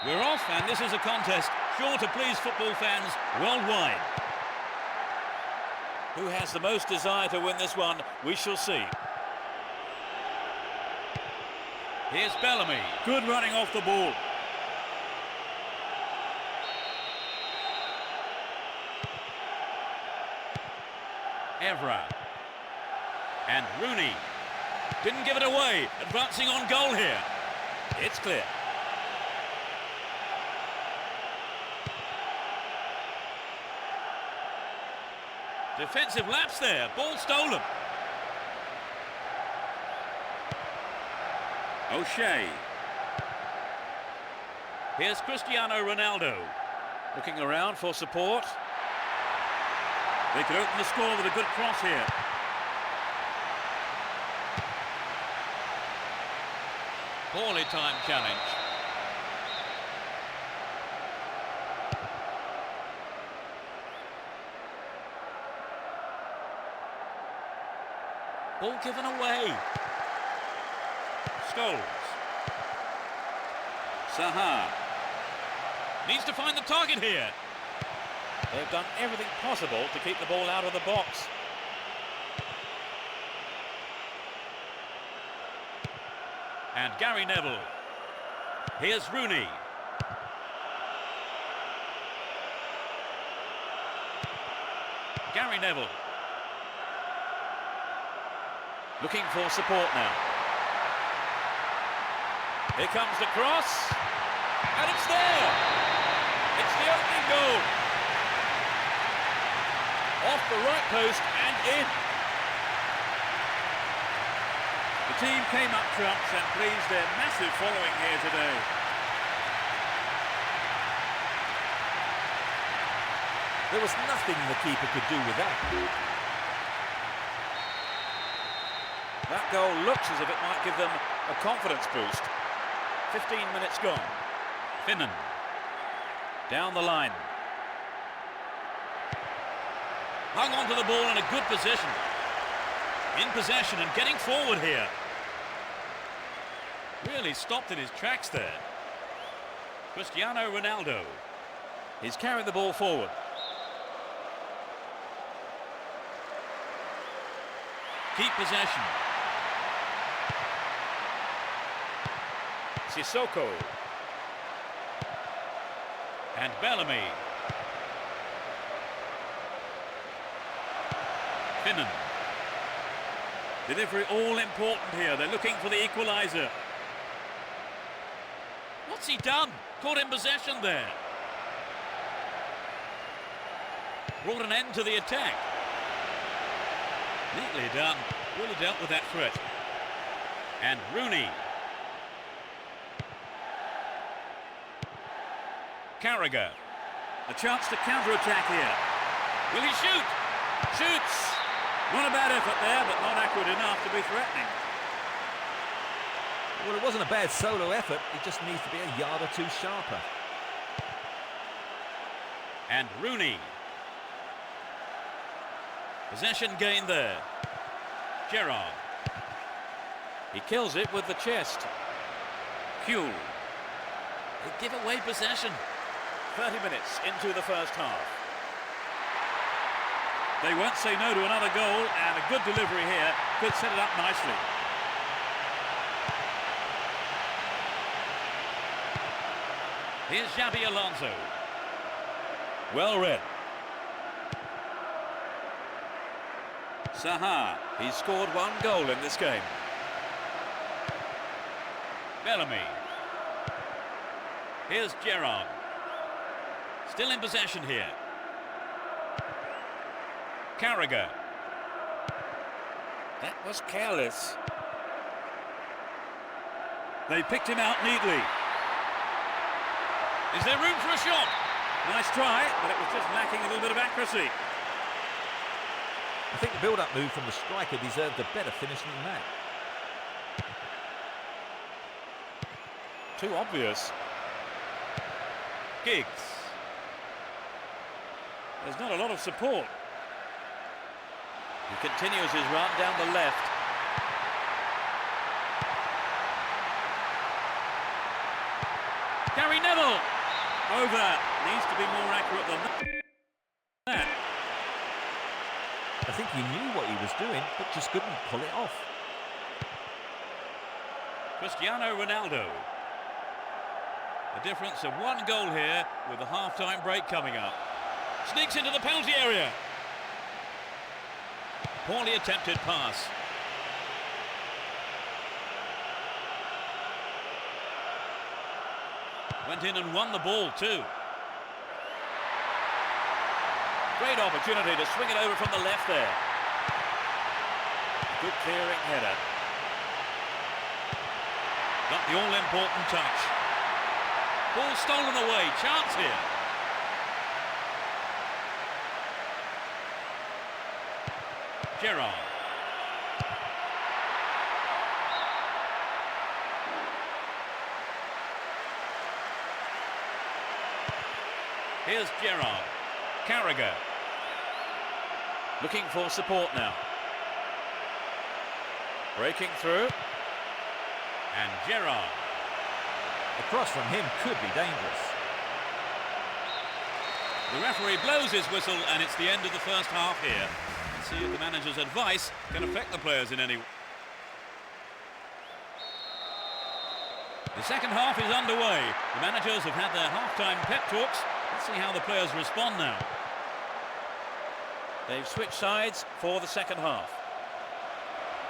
We're off, and this is a contest sure to please football fans worldwide. Who has the most desire to win this one, we shall see. Here's Bellamy. Good running off the ball. Evra. And Rooney. Didn't give it away. Advancing on goal here. It's clear. Defensive lapse there. Ball stolen. O'Shea. Here's Cristiano Ronaldo. Looking around for support. They could open the score with a good cross here. Poorly timed challenge. Ball given away. Scholes. Saha. Needs to find the target here. They've done everything possible to keep the ball out of the box. And Gary Neville. Here's Rooney. Gary Neville. Looking for support now. Here comes the cross. And it's there. It's the opening goal. Off the right post and in. The team came up trumps and pleased their massive following here today. There was nothing the keeper could do with that. That goal looks as if it might give them a confidence boost. 15 minutes gone. Finnan. Down the line. Hung onto the ball in a good position. In possession and getting forward here. Really stopped in his tracks there. Cristiano Ronaldo. He's carried the ball forward. Keep possession. Sissoko. And Bellamy. Finnan. Delivery all important here. They're looking for the equaliser. What's he done? Caught in possession there. Brought an end to the attack. Neatly done. Really dealt with that threat. And Rooney. Carragher. A chance to counter-attack here. Will he shoot? Shoots! Not a bad effort there, but not accurate enough to be threatening. Well, it wasn't a bad solo effort. It just needs to be a yard or two sharper. And Rooney. Possession gained there. Gerrard. He kills it with the chest. Kuhl. They give away possession. 30 minutes into the first half. They won't say no to another goal, and a good delivery here could set it up nicely. Here's Xabi Alonso. Well read. Saha. He's scored one goal in this game. Bellamy. Here's Gerrard. Still in possession here. Carragher. That was careless. They picked him out neatly. Is there room for a shot? Nice try, but it was just lacking a little bit of accuracy. I think the build-up move from the striker deserved a better finish than that. Too obvious. Giggs. There's not a lot of support. He continues his run down the left. Gary 3-0. Over. Needs to be more accurate than that. I think he knew what he was doing, but just couldn't pull it off. Cristiano Ronaldo. A difference of 1 goal here with the half-time break coming up. Sneaks into the penalty area. Poorly attempted pass. Went in and won the ball too. Great opportunity to swing it over from the left there. Good clearing header. Got the all-important touch. Ball stolen away. Chance here. Gerrard. Here's Gerrard. Carragher. Looking for support now. Breaking through. And Gerrard. The cross from him could be dangerous. The referee blows his whistle and it's the end of the first half here. Let's see if the manager's advice can affect the players in any way. The second half is underway. The managers have had their half-time pep talks. Let's see how the players respond now. They've switched sides for the second half.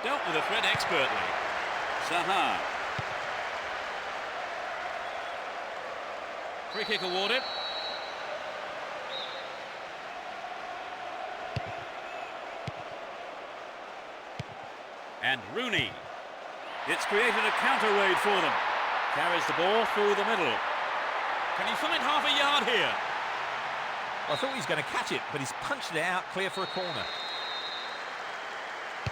Dealt with the threat expertly. Zaha. Free kick awarded. And Rooney. It's created a counter raid for them. Carries the ball through the middle. Can he find half a yard here? I thought he was going to catch it, but he's punched it out clear for a corner.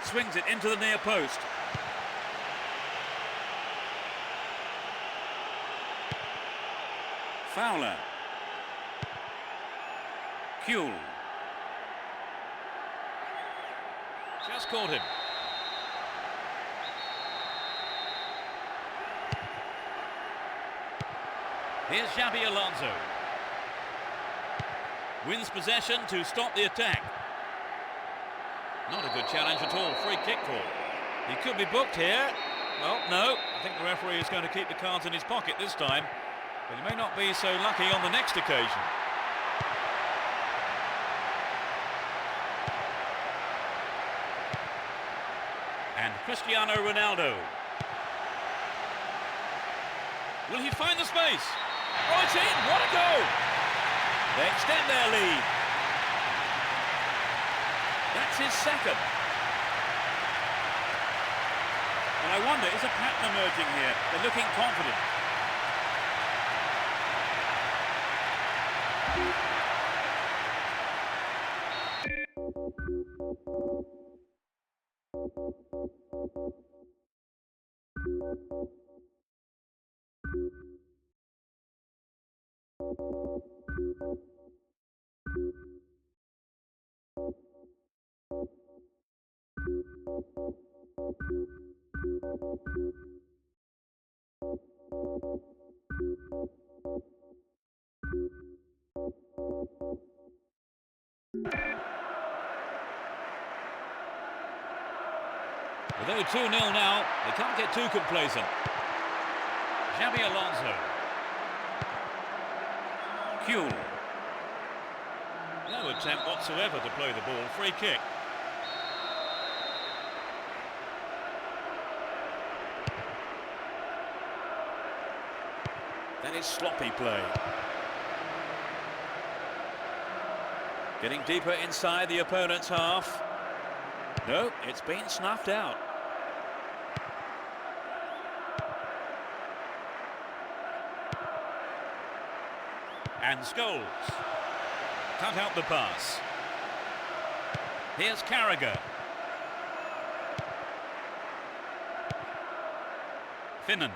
Swings it into the near post. Fowler. Kuhl. Just caught him. Here's Xabi Alonso. Wins possession to stop the attack. Not a good challenge at all. Free kick call. He could be booked here. Well, no. I think the referee is going to keep the cards in his pocket this time. But he may not be so lucky on the next occasion. And Cristiano Ronaldo. Will he find the space? Oh, it's in! What a goal! They extend their lead. That's his second. And I wonder, is a pattern emerging here? They're looking confident. Although 2-0 now, they can't get too complacent. Xabi Alonso. Kuhl. No attempt whatsoever to play the ball. Free kick. That is sloppy play. Getting deeper inside the opponent's half. No, it's been snuffed out. And Scholes. Cut out the pass. Here's Carragher. Finnan.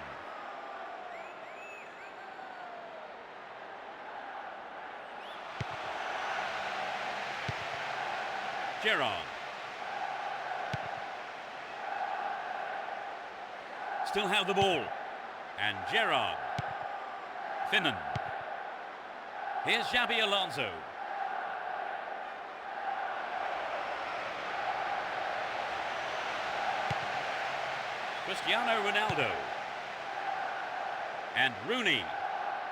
Gerrard. Still have the ball. And Gerrard. Finnan. Here's Xabi Alonso. Cristiano Ronaldo. And Rooney.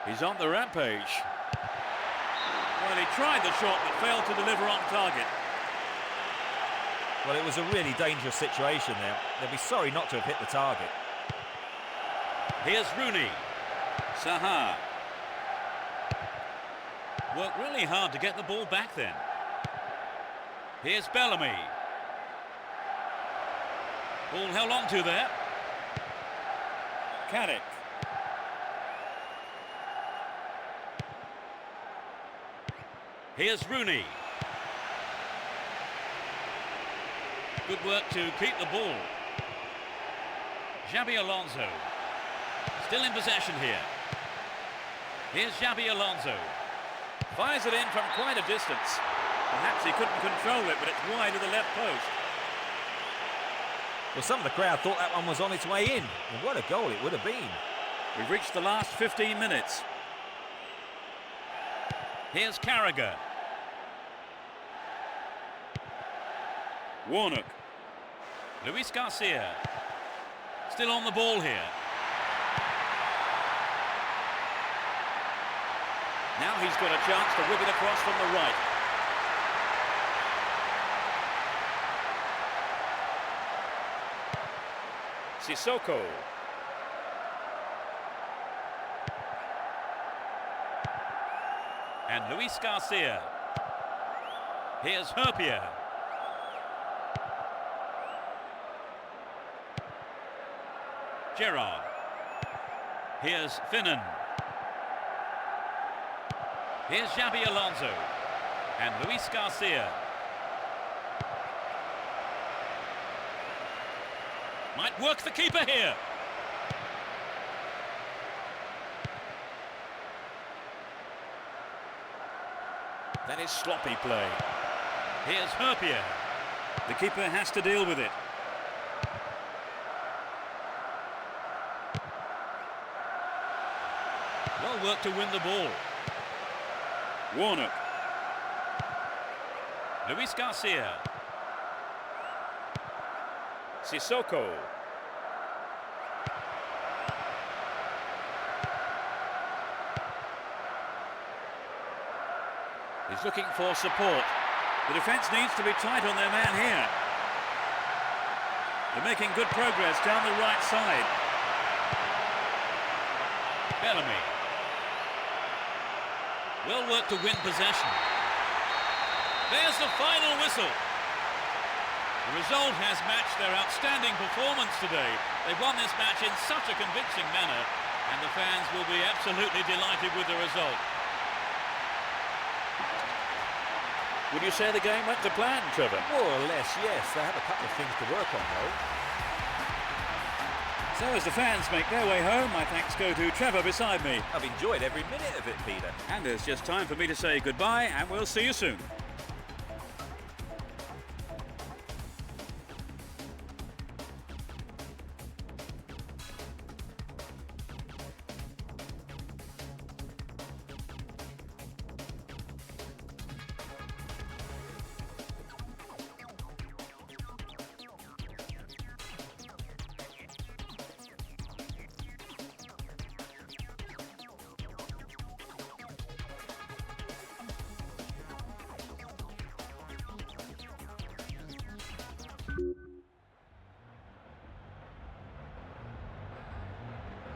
He's on the rampage. Well, he tried the shot but failed to deliver on target. Well, it was a really dangerous situation there. They'll be sorry not to have hit the target. Here's Rooney. Saha. Worked really hard to get the ball back then. Here's Bellamy. Ball held on to there. Carrick. Here's Rooney. Good work to keep the ball. Xabi Alonso. Still in possession here. Here's Xabi Alonso. Fires it in from quite a distance. Perhaps he couldn't control it, but it's wide of the left post. Well, some of the crowd thought that one was on its way in. And what a goal it would have been. We've reached the last 15 minutes. Here's Carragher. Warnock. Luis Garcia. Still on the ball here. Now he's got a chance to whip it across from the right. Sissoko. And Luis Garcia. Here's Herpier. Gerrard. Here's Finnan. Here's Xabi Alonso. And Luis Garcia. Might work the keeper here. That is sloppy play. Here's Herpier. The keeper has to deal with it. Well worked to win the ball. Warnock. Luis Garcia. Sissoko. He's looking for support. The defence needs to be tight on their man here. They're making good progress down the right side. Bellamy. Well worked to win possession. There's the final whistle. The result has matched their outstanding performance today. They've won this match in such a convincing manner, and the fans will be absolutely delighted with the result. Would you say the game went to plan, Trevor? More or less, yes. They have a couple of things to work on, though. So as the fans make their way home, my thanks go to Trevor beside me. I've enjoyed every minute of it, Peter. And it's just time for me to say goodbye, and we'll see you soon.